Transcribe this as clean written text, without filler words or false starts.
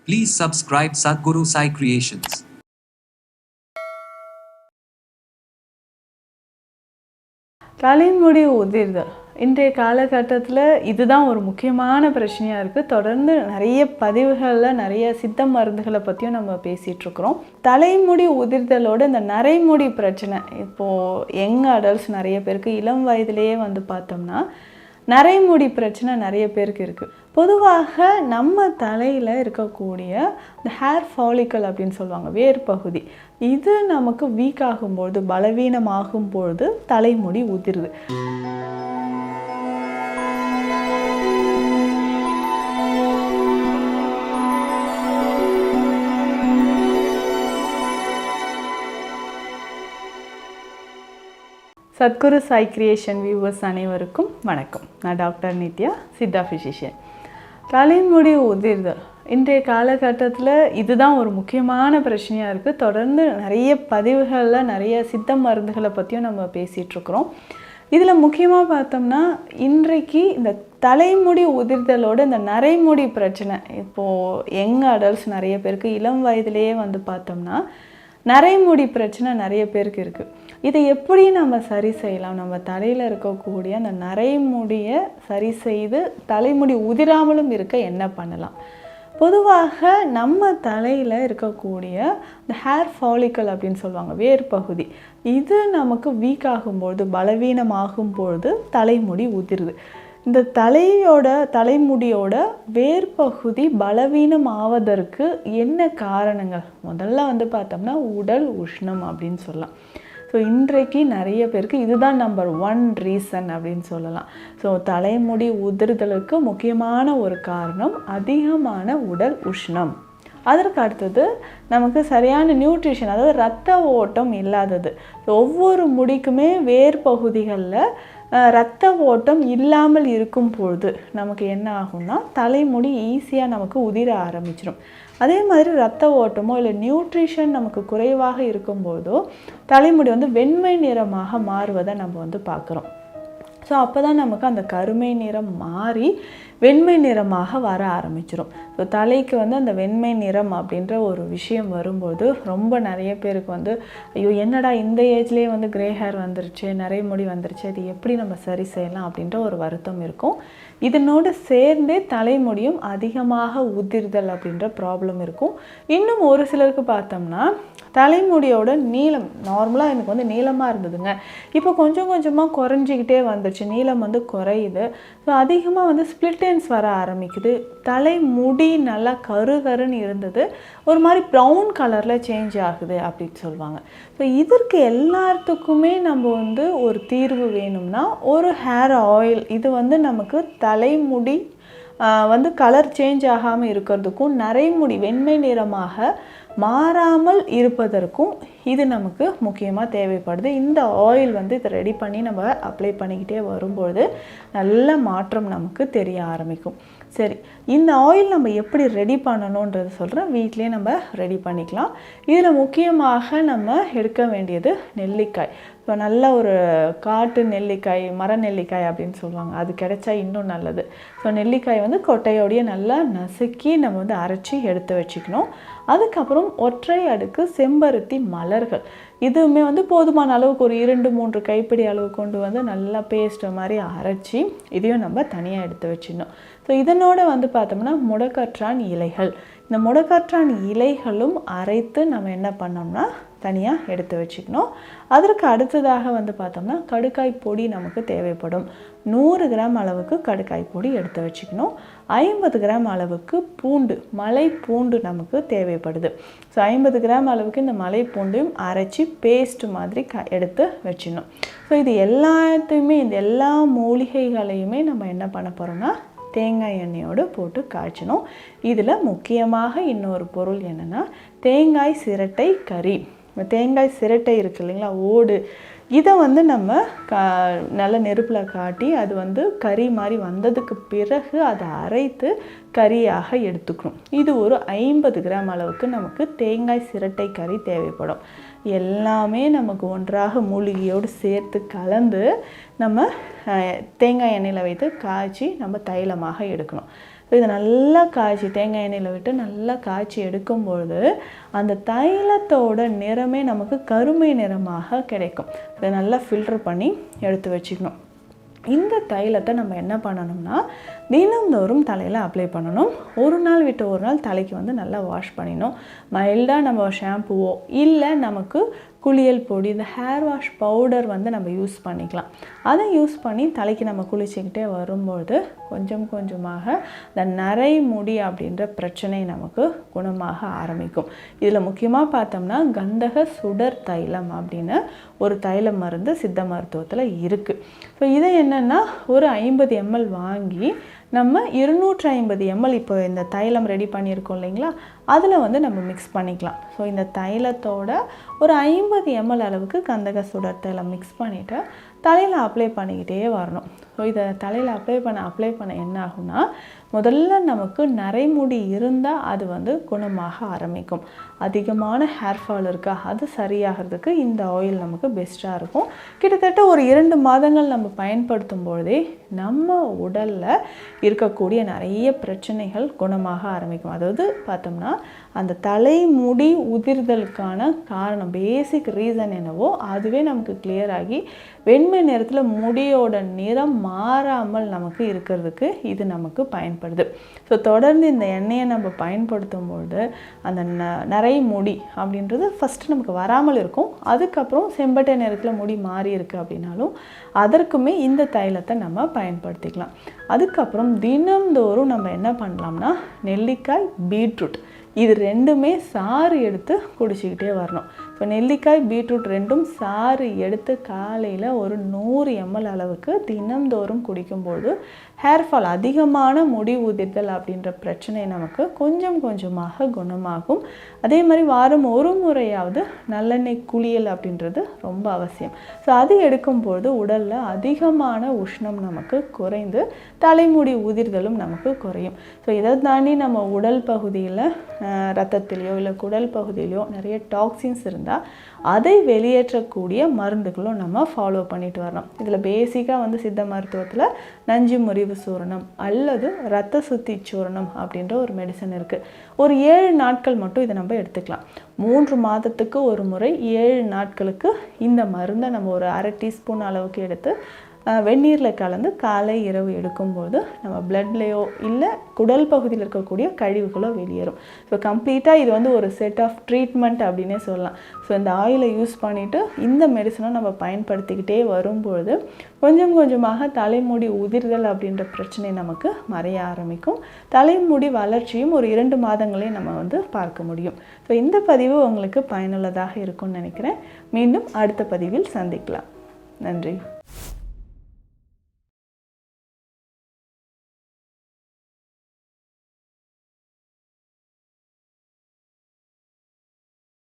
Please subscribe Sadhguru Sai Creations. தலைமுடி உதிர்தல் இன்றைய காலகட்டத்தில் இதுதான் ஒரு முக்கியமான பிரச்சனையாக இருக்குது. தொடர்ந்து நிறைய பதிவுகளில் நிறைய சித்த மருந்துகளை பற்றியும் நம்ம பேசிகிட்ருக்குறோம். தலைமுடி உதிர்தலோட இந்த நரைமுடி பிரச்சனை இப்போது யங் அடல்ட்ஸ் நிறைய பேருக்கு இளம் வயதிலேயே வந்து பார்த்தோம்னா நரைமுடி பிரச்சனை நிறைய பேருக்கு இருக்குது. பொதுவாக நம்ம தலையில் இருக்கக்கூடிய இந்த ஹேர் ஃபாலிக்கல் அப்படின்னு சொல்லுவாங்க, வேர் பகுதி, இது நமக்கு வீக் ஆகும்பொழுது, பலவீனமாகும் பொழுது தலைமுடி உதிருது. சத்குரு சாய் கிரியேஷன் வியூவர்ஸ் அனைவருக்கும் வணக்கம். நான் டாக்டர் நித்யா, சித்தா ஃபிசிஷியன். தலைமுடி உதிர்தல் இன்றைய காலகட்டத்தில் இதுதான் ஒரு முக்கியமான பிரச்சனையாக இருக்குது. தொடர்ந்து நிறைய பதிவுகளில் நிறைய சித்த மருந்துகளை பற்றியும் நம்ம பேசிகிட்ருக்குறோம். இதில் முக்கியமாக பார்த்தோம்னா இன்றைக்கு இந்த தலைமுடி உதிர்தலோட இந்த நரைமுடி பிரச்சனை இப்போது யங் அடல்ட்ஸ் நிறைய பேருக்கு இளம் வயதிலேயே வந்து பார்த்தோம்னா நரைமுடி பிரச்சனை நிறைய பேருக்கு இருக்குது. இதை எப்படி நம்ம சரி செய்யலாம்? நம்ம தலையில் இருக்கக்கூடிய அந்த நரைமுடியை சரி செய்து தலைமுடி உதிராமலும் இருக்க என்ன பண்ணலாம்? பொதுவாக நம்ம தலையில் இருக்கக்கூடிய இந்த ஹேர் ஃபாலிக்கல் அப்படின்னு சொல்லுவாங்க, வேர் பகுதி, இது நமக்கு வீக் ஆகும்பொழுது, பலவீனமாகும் பொழுது தலைமுடி உதிருது. இந்த தலைமுடியோட வேர் பகுதி பலவீனம் ஆவதற்கு என்ன காரணங்கள்? முதல்ல வந்து பார்த்தோம்னா உடல் உஷ்ணம் அப்படின்னு சொல்லலாம். ஸோ இன்றைக்கு நிறைய பேருக்கு இதுதான் நம்பர் 1 ரீசன் அப்படின்னு சொல்லலாம். ஸோ தலைமுடி உதிர்தலுக்கு முக்கியமான ஒரு காரணம் அதிகமான உடல் உஷ்ணம். அதற்கு அடுத்தது நமக்கு சரியான நியூட்ரிஷன், அதாவது இரத்த ஓட்டம் இல்லாதது. ஒவ்வொரு முடிக்குமே வேர் பகுதிகளில் இரத்த ஓட்டம் இல்லாமல் இருக்கும் பொழுது நமக்கு என்ன ஆகும்னா தலைமுடி ஈஸியாக நமக்கு உதிர ஆரம்பிச்சிடும். அதே மாதிரி இரத்த ஓட்டமோ இல்லை நியூட்ரிஷன் நமக்கு குறைவாக இருக்கும்போதோ தலைமுடி வந்து வெண்மை நிறமாக மாறுவதை நம்ம வந்து பார்க்குறோம். ஸோ அப்போ தான் நமக்கு அந்த கருமை நிறம் மாறி வெண்மை நிறமாக வர ஆரம்பிச்சிடும். ஸோ தலைக்கு வந்து அந்த வெண்மை நிறம் அப்படின்ற ஒரு விஷயம் வரும்போது ரொம்ப நிறைய பேருக்கு வந்து ஐயோ என்னடா இந்த ஏஜ்லேயே வந்து கிரே ஹேர் வந்துருச்சு, நிறைய முடி வந்துருச்சு, இது எப்படி நம்ம சரி செய்யலாம் அப்படின்ற ஒரு வருத்தம் இருக்கும். இதனோடு சேர்ந்தே தலைமுடியும் அதிகமாக உதிர்தல் அப்படின்ற ப்ராப்ளம் இருக்கும். இன்னும் ஒரு சிலருக்கு பார்த்தோம்னா தலைமுடியோட நீளம் நார்மலாக எனக்கு வந்து நீளமாக இருந்ததுங்க, இப்போ கொஞ்சம் கொஞ்சமாக குறைஞ்சிக்கிட்டே வந்துடுச்சு, நீளம் வந்து குறையுது. ஸோ அதிகமாக வந்து ஸ்ப்ளிட் எண்ட்ஸ் வர ஆரம்பிக்குது. தலைமுடி நல்லா கருகருன்னு இருந்தது ஒரு மாதிரி ப்ரௌன் கலரில் சேஞ்ச் ஆகுது அப்படின்னு சொல்லுவாங்க. ஸோ இதற்கு எல்லாத்துக்குமே நம்ம வந்து ஒரு தீர்வு வேணும்னா ஒரு ஹேர் ஆயில், இது வந்து நமக்கு தலைமுடி வந்து கலர் சேஞ்ச் ஆகாமல் இருக்கிறதுக்கும் நரைமுடி வெண்மை நிறமாக மாறாமல் இருப்பதற்கும் இது நமக்கு முக்கியமாக தேவைப்படுது. இந்த ஆயில் வந்து இதை ரெடி பண்ணி நம்ம அப்ளை பண்ணிக்கிட்டே வரும்பொழுது நல்ல மாற்றம் நமக்கு தெரிய ஆரம்பிக்கும். சரி, இந்த ஆயில் நம்ம எப்படி ரெடி பண்ணணுன்றது சொல்கிறேன். வீட்டிலே நம்ம ரெடி பண்ணிக்கலாம். இதில் முக்கியமாக நம்ம எடுக்க வேண்டியது நெல்லிக்காய். இப்போ நல்ல ஒரு காட்டு நெல்லிக்காய், மர நெல்லிக்காய் அப்படின்னு சொல்லுவாங்க, அது கிடைச்சா இன்னும் நல்லது. ஸோ நெல்லிக்காய் வந்து கொட்டையோடைய நல்லா நசுக்கி நம்ம வந்து அரைச்சி எடுத்து வச்சுக்கணும். அதுக்கப்புறம் ஒற்றை அடுக்கு செம்பருத்தி மலர்கள், இதுவுமே வந்து போதுமான அளவுக்கு ஒரு 2-3 கைப்பிடி அளவு கொண்டு வந்து நல்லா பேஸ்ட் மாதிரி அரைச்சி இதையும் நம்ம தனியாக எடுத்து வச்சிடணும். ஸோ இதனோட வந்து பார்த்தோம்னா முடக்கற்றான் இலைகள், இந்த முடக்கற்றான் இலைகளும் அரைத்து நம்ம என்ன பண்ணோம்னா தனியாக எடுத்து வச்சுக்கணும். அதற்கு அடுத்ததாக வந்து பார்த்தோம்னா கடுக்காய் பொடி நமக்கு தேவைப்படும். 100 கிராம் அளவுக்கு கடுக்காய் பொடி எடுத்து வச்சுக்கணும். 50 கிராம் அளவுக்கு பூண்டு, மலை பூண்டு நமக்கு தேவைப்படுது. ஸோ 50 கிராம் அளவுக்கு இந்த மலை பூண்டையும் அரைச்சி பேஸ்ட் மாதிரி எடுத்து வச்சிடணும். ஸோ இது எல்லாத்தையுமே, இந்த எல்லா மூலிகைகளையுமே நம்ம என்ன பண்ண போகிறோம்னா தேங்காய் எண்ணெயோடு போட்டு காய்ச்சணும். இதில் முக்கியமாக இன்னொரு பொருள் என்னென்னா தேங்காய் சிரட்டை கறி. தேங்காய் சிரட்டை இருக்குது இல்லைங்களா, ஓடு, இதை வந்து நம்ம நல்ல நெருப்பில் காட்டி அது வந்து கறி மாதிரி வந்ததுக்கு பிறகு அதை அரைத்து கறியாக எடுத்துக்கணும். இது ஒரு 50 கிராம் அளவுக்கு நமக்கு தேங்காய் சிரட்டை கறி தேவைப்படும். எல்லாமே நமக்கு ஒன்றாக மூலிகையோடு சேர்த்து கலந்து நம்ம தேங்காய் எண்ணெயில் வைத்து காய்ச்சி நம்ம தைலமாக எடுக்கணும். ஸோ இதை நல்லா காய்ச்சி தேங்காய் எண்ணெயில் விட்டு நல்லா காய்ச்சி எடுக்கும்பொழுது அந்த தைலத்தோட நிறமே நமக்கு கருமை நிறமாக கிடைக்கும். இதை நல்லா ஃபில்டர் பண்ணி எடுத்து வச்சுக்கணும். இந்த தைலத்தை நம்ம என்ன பண்ணணும்னா தினந்தோறும் தலையில் அப்ளை பண்ணணும். ஒரு நாள் விட்டு ஒரு நாள் தலைக்கு வந்து நல்லா வாஷ் பண்ணிடணும். மைல்டாக நம்ம ஷாம்புவோ இல்லை நமக்கு குளியல் பொடி, இந்த ஹேர் வாஷ் பவுடர் வந்து நம்ம யூஸ் பண்ணிக்கலாம். அதை யூஸ் பண்ணி தலைக்கு நம்ம குளிச்சுக்கிட்டே வரும்பொழுது கொஞ்சம் கொஞ்சமாக இந்த நரை முடி அப்படின்ற பிரச்சனை நமக்கு குணமாக ஆரம்பிக்கும். இதில் முக்கியமாக பார்த்தோம்னா கந்தக சுடர் தைலம் அப்படின்னு ஒரு தைல மருந்து சித்த மருத்துவத்தில் இருக்குது. ஸோ இதை என்னென்னா ஒரு 50 ml வாங்கி நம்ம 250 ml இப்போ இந்த தைலம் ரெடி பண்ணியிருக்கோம் இல்லைங்களா, அதில் வந்து நம்ம மிக்ஸ் பண்ணிக்கலாம். ஸோ இந்த தைலத்தோட ஒரு 50 ml அளவுக்கு கந்தக சுடர் தைலம் மிக்ஸ் பண்ணிவிட்டு தலையில் அப்ளை பண்ணிக்கிட்டே வரணும். ஸோ இதை தலையில் அப்ளை பண்ண என்ன ஆகும்னா முதல்ல நமக்கு நரைமுடி இருந்தால் அது வந்து குணமாக ஆரம்பிக்கும். அதிகமான ஹேர் ஃபால் இருக்கா, அது சரியாகிறதுக்கு இந்த ஆயில் நமக்கு பெஸ்ட்டாக இருக்கும். கிட்டத்தட்ட ஒரு 2 மாதங்கள் நம்ம பயன்படுத்தும் பொழுதே நம்ம உடலில் இருக்கக்கூடிய நிறைய பிரச்சனைகள் குணமாக ஆரம்பிக்கும். அதாவது பார்த்தோம்னா அந்த தலைமுடி உதிர்தலுக்கான காரணம், பேசிக் ரீசன் என்னவோ அதுவே நமக்கு கிளியர் ஆகி வெண்மை நிறத்தில் முடியோட நிறம் மாறாமல் நமக்கு இருக்கிறதுக்கு இது நமக்கு பயன்படுது. ஸோ தொடர்ந்து இந்த எண்ணெயை நம்ம பயன்படுத்தும் பொழுது அந்த நிறைய முடி அப்படின்றது ஃபஸ்ட்டு நமக்கு வராமல் இருக்கும். அதுக்கப்புறம் செம்பட்டை நிறத்தில் முடி மாறி இருக்குது அப்படின்னாலும் அதற்குமே இந்த தைலத்தை நம்ம பயன்படுத்திக்கலாம். அதுக்கப்புறம் தினந்தோறும் நம்ம என்ன பண்ணலாம்னா நெல்லிக்காய், பீட்ரூட் இது ரெண்டுமே சாறு எடுத்து குடிச்சிக்கிட்டே வரணும். இப்போ நெல்லிக்காய், பீட்ரூட் ரெண்டும் சாறு எடுத்து காலையில் ஒரு 100 ml அளவுக்கு தினந்தோறும் குடிக்கும்போது ஹேர் ஃபால், அதிகமான முடி உதிர்தல் அப்படின்ற பிரச்சனை நமக்கு கொஞ்சம் கொஞ்சமாக குணமாகும். அதே மாதிரி வாரம் ஒரு முறையாவது நல்லெண்ணெய் குளியல் அப்படின்றது ரொம்ப அவசியம். ஸோ அது எடுக்கும்போது உடலில் அதிகமான உஷ்ணம் நமக்கு குறைந்து தலைமுடி உதிர்தலும் நமக்கு குறையும். ஸோ இதை தாண்டி நம்ம உடல் பகுதியில் ரத்தத்திலையோ இல்லை குடல் பகுதியிலையோ நிறைய டாக்ஸின்ஸ் இருந்தால் அதை வெளியேற்றக்கூடிய மருந்துகளும் நம்ம ஃபாலோ பண்ணிட்டு வரணும். இதில் பேசிக்காக வந்து சித்த மருத்துவத்தில் நஞ்சு முறிவு சூரணம் அல்லது ரத்த சுத்தி சூரணம் அப்படின்ற ஒரு மெடிசன் இருக்குது. ஒரு 7 நாட்கள் மட்டும் இதை நம்ம எடுத்துக்கலாம். 3 மாதத்துக்கு ஒரு முறை 7 நாட்களுக்கு இந்த மருந்தை நம்ம ஒரு 1/2 டீஸ்பூன் அளவுக்கு எடுத்து வெந்நீரில் கலந்து காலை இரவு எடுக்கும்போது நம்ம பிளட்லேயோ இல்லை குடல் பகுதியில் இருக்கக்கூடிய கழிவுகளோ வெளியேறும். ஸோ கம்ப்ளீட்டாக இது வந்து ஒரு செட் ஆஃப் ட்ரீட்மெண்ட் அப்படின்னே சொல்லலாம். ஸோ இந்த ஆயிலை யூஸ் பண்ணிவிட்டு இந்த மெடிசனை நம்ம பயன்படுத்திக்கிட்டே வரும்பொழுது கொஞ்சம் கொஞ்சமாக தலைமுடி உதிர்தல் அப்படின்ற பிரச்சனை நமக்கு மறைய ஆரம்பிக்கும். தலைமுடி வளர்ச்சியும் ஒரு 2 மாதங்களே நம்ம வந்து பார்க்க முடியும். ஸோ இந்த பதிவு உங்களுக்கு பயனுள்ளதாக இருக்கும்னு நினைக்கிறேன். மீண்டும் அடுத்த பதிவில் சந்திக்கலாம். நன்றி.